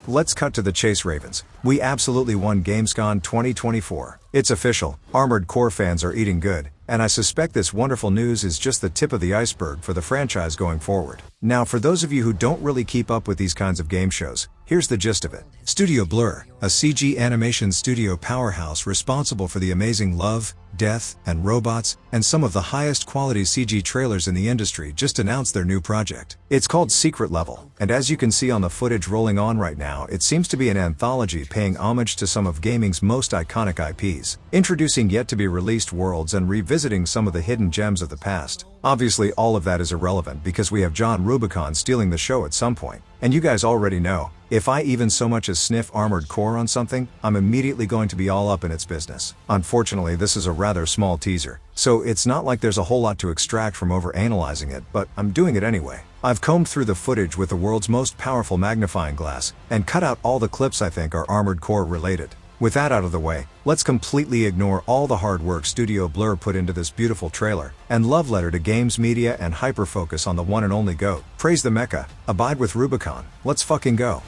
Let's cut to the chase, Ravens. We absolutely won Gamescom 2024. It's official, Armored Core fans are eating good, and I suspect this wonderful news is just the tip of the iceberg for the franchise going forward. Now, for those of you who don't really keep up with these kinds of game shows, here's the gist of it. Studio Blur, a CG animation studio powerhouse responsible for the amazing Love, Death, and Robots, and some of the highest quality CG trailers in the industry, just announced their new project. It's called Secret Level, and as you can see on the footage rolling on right now, it seems to be an anthology paying homage to some of gaming's most iconic IPs, introducing yet-to-be-released worlds and revisiting some of the hidden gems of the past. Obviously, all of that is irrelevant because we have John Rubicon stealing the show at some point. And you guys already know, if I even so much as sniff Armored Core on something, I'm immediately going to be all up in its business. Unfortunately, this is a rather small teaser, so it's not like there's a whole lot to extract from over-analyzing it, but I'm doing it anyway. I've combed through the footage with the world's most powerful magnifying glass, and cut out all the clips I think are Armored Core related. With that out of the way, let's completely ignore all the hard work Studio Blur put into this beautiful trailer, and love letter to games media and hyper-focus on the one and only GOAT. Praise the Mecha, abide with Rubicon, let's fucking go.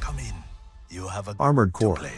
Come in, you have a Armored Core. play.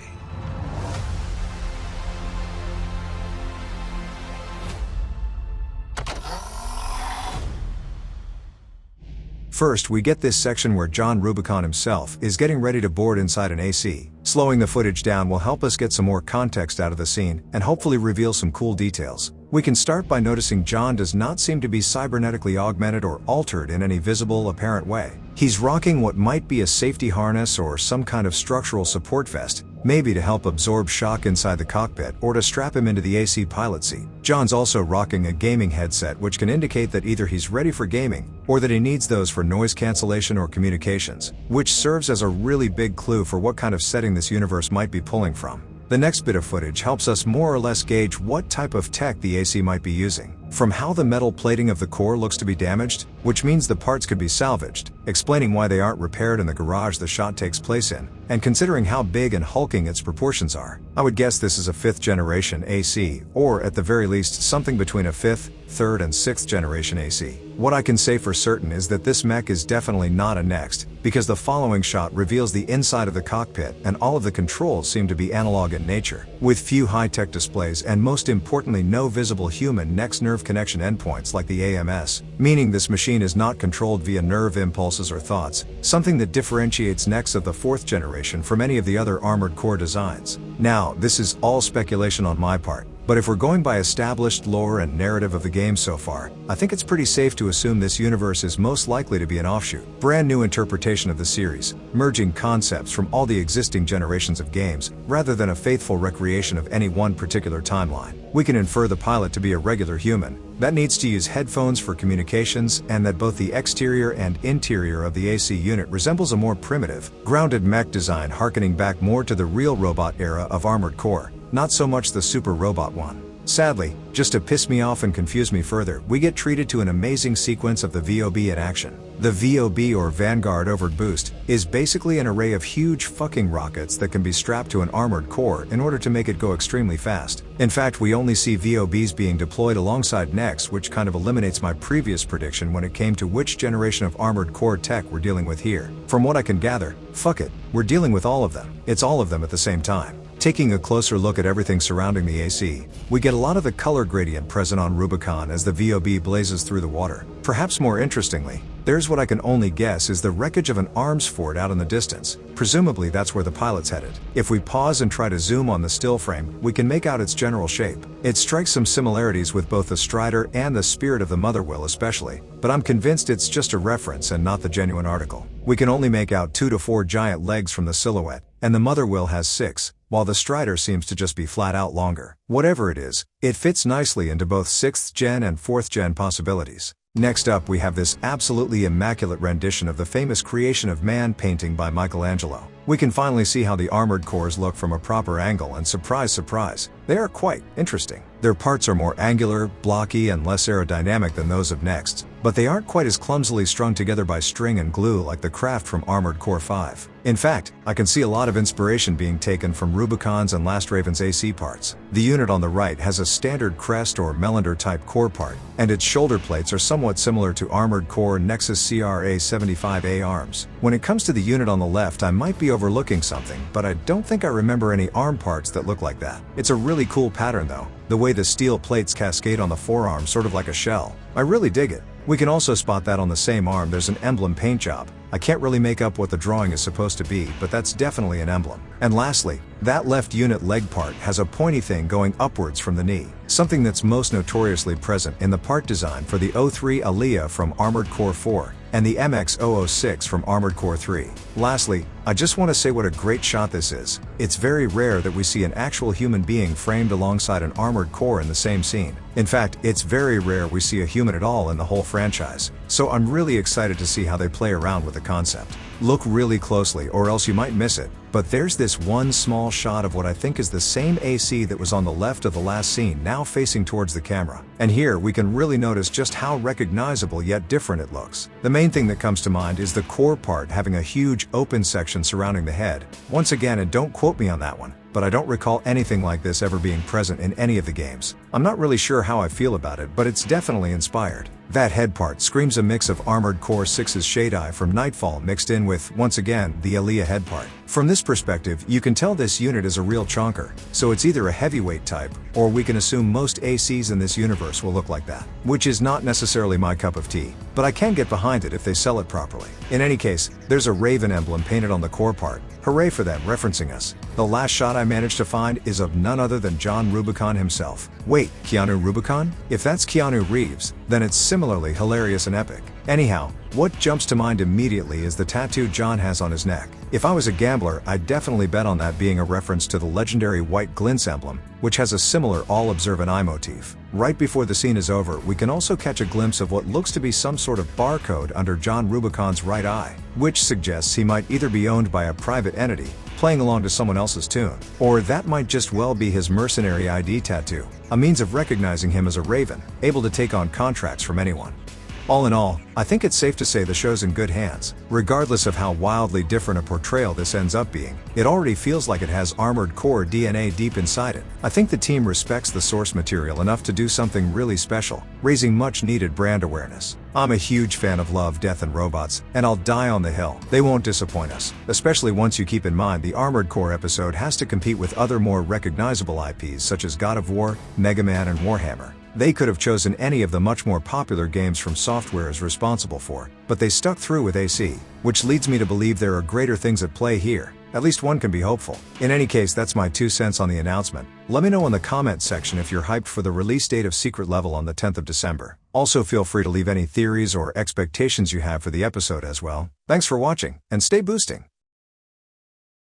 First, we get this section where John Rubicon himself is getting ready to board inside an AC. Slowing the footage down will help us get some more context out of the scene, and hopefully reveal some cool details. We can start by noticing John does not seem to be cybernetically augmented or altered in any visible, apparent way. He's rocking what might be a safety harness or some kind of structural support vest, maybe to help absorb shock inside the cockpit or to strap him into the AC pilot seat. John's also rocking a gaming headset, which can indicate that either he's ready for gaming, or that he needs those for noise cancellation or communications, which serves as a really big clue for what kind of setting this universe might be pulling from. The next bit of footage helps us more or less gauge what type of tech the AC might be using. From how the metal plating of the core looks to be damaged, which means the parts could be salvaged, explaining why they aren't repaired in the garage the shot takes place in, and considering how big and hulking its proportions are, I would guess this is a 5th generation AC, or at the very least something between a 5th, 3rd, and 6th generation AC. What I can say for certain is that this mech is definitely not a next, because the following shot reveals the inside of the cockpit and all of the controls seem to be analog in nature, with few high-tech displays and most importantly no visible human next nerve connection endpoints like the AMS, meaning this machine is not controlled via nerve impulses or thoughts, something that differentiates NEX of the 4th generation from any of the other Armored Core designs. Now, this is all speculation on my part, but if we're going by established lore and narrative of the game so far, I think it's pretty safe to assume this universe is most likely to be an offshoot, brand new interpretation of the series, merging concepts from all the existing generations of games, rather than a faithful recreation of any one particular timeline. We can infer the pilot to be a regular human that needs to use headphones for communications, and that both the exterior and interior of the AC unit resembles a more primitive, grounded mech design harkening back more to the real robot era of Armored Core, not so much the super robot one. Sadly, just to piss me off and confuse me further, we get treated to an amazing sequence of the VOB in action. The VOB, or Vanguard Overed Boost, is basically an array of huge fucking rockets that can be strapped to an Armored Core in order to make it go extremely fast. In fact, we only see VOBs being deployed alongside NEX, which kind of eliminates my previous prediction when it came to which generation of Armored Core tech we're dealing with here. From what I can gather, fuck it, we're dealing with all of them. It's all of them at the same time. Taking a closer look at everything surrounding the AC, we get a lot of the color gradient present on Rubicon as the VOB blazes through the water. Perhaps more interestingly, there's what I can only guess is the wreckage of an arms fort out in the distance. Presumably that's where the pilot's headed. If we pause and try to zoom on the still frame, we can make out its general shape. It strikes some similarities with both the Strider and the Spirit of the Motherwell especially, but I'm convinced it's just a reference and not the genuine article. We can only make out 2 to 4 giant legs from the silhouette, and the Motherwell has 6, while the Strider seems to just be flat out longer. Whatever it is, it fits nicely into both 6th gen and 4th gen possibilities. Next up, we have this absolutely immaculate rendition of the famous Creation of Man painting by Michelangelo. We can finally see how the Armored Cores look from a proper angle, and surprise surprise, They are quite interesting. Their parts are more angular, blocky, and less aerodynamic than those of Next's, but they aren't quite as clumsily strung together by string and glue like the craft from Armored Core 5. In fact, I can see a lot of inspiration being taken from Rubicon's and Last Raven's AC parts. The unit on the right has a standard crest or Melander type core part, and its shoulder plates are somewhat similar to Armored Core Nexus CRA-75A arms. When it comes to the unit on the left, I might be overlooking something, but I don't think I remember any arm parts that look like that. It's a really cool pattern though, the way the steel plates cascade on the forearm sort of like a shell. I really dig it. We can also spot that on the same arm there's an emblem paint job. I can't really make up what the drawing is supposed to be, but that's definitely an emblem. And lastly, that left unit leg part has a pointy thing going upwards from the knee, something that's most notoriously present in the part design for the 03 Aliyah from Armored Core 4 and the MX-006 from Armored Core 3. Lastly, I just want to say what a great shot this is. It's very rare that we see an actual human being framed alongside an armored core in the same scene. In fact, it's very rare we see a human at all in the whole franchise. So I'm really excited to see how they play around with the concept. Look really closely or else you might miss it, but there's this one small shot of what I think is the same AC that was on the left of the last scene now facing towards the camera. And here we can really notice just how recognizable yet different it looks. The main thing that comes to mind is the core part having a huge open section surrounding the head. Once again, and don't quote me on that one, but I don't recall anything like this ever being present in any of the games. I'm not really sure how I feel about it, but it's definitely inspired. That head part screams a mix of Armored Core 6's shade-eye from Nightfall mixed in with, once again, the Aliyah head part. From this perspective, you can tell this unit is a real chonker, so it's either a heavyweight type, or we can assume most ACs in this universe will look like that, which is not necessarily my cup of tea, but I can get behind it if they sell it properly. In any case, there's a Raven emblem painted on the core part. Hooray for them, referencing us. The last shot I managed to find is of none other than John Rubicon himself. Wait, Keanu Rubicon? If that's Keanu Reeves, then it's similarly hilarious and epic. Anyhow, what jumps to mind immediately is the tattoo John has on his neck. If I was a gambler, I'd definitely bet on that being a reference to the legendary white Glint's emblem, which has a similar all-observant eye motif. Right before the scene is over, we can also catch a glimpse of what looks to be some sort of barcode under John Rubicon's right eye, which suggests he might either be owned by a private entity, playing along to someone else's tune, or that might just well be his mercenary ID tattoo, a means of recognizing him as a Raven, able to take on contracts from anyone. All in all, I think it's safe to say the show's in good hands. Regardless of how wildly different a portrayal this ends up being, it already feels like it has Armored Core DNA deep inside it. I think the team respects the source material enough to do something really special, raising much needed brand awareness. I'm a huge fan of Love, Death and Robots, and I'll die on the hill. They won't disappoint us, especially once you keep in mind the Armored Core episode has to compete with other more recognizable IPs such as God of War, Mega Man and Warhammer. They could have chosen any of the much more popular games From Software is responsible for, but they stuck through with AC, which leads me to believe there are greater things at play here. At least one can be hopeful. In any case, that's my 2 cents on the announcement. Let me know in the comments section if you're hyped for the release date of Secret Level on the 10th of December. Also feel free to leave any theories or expectations you have for the episode as well. Thanks for watching, and stay boosting!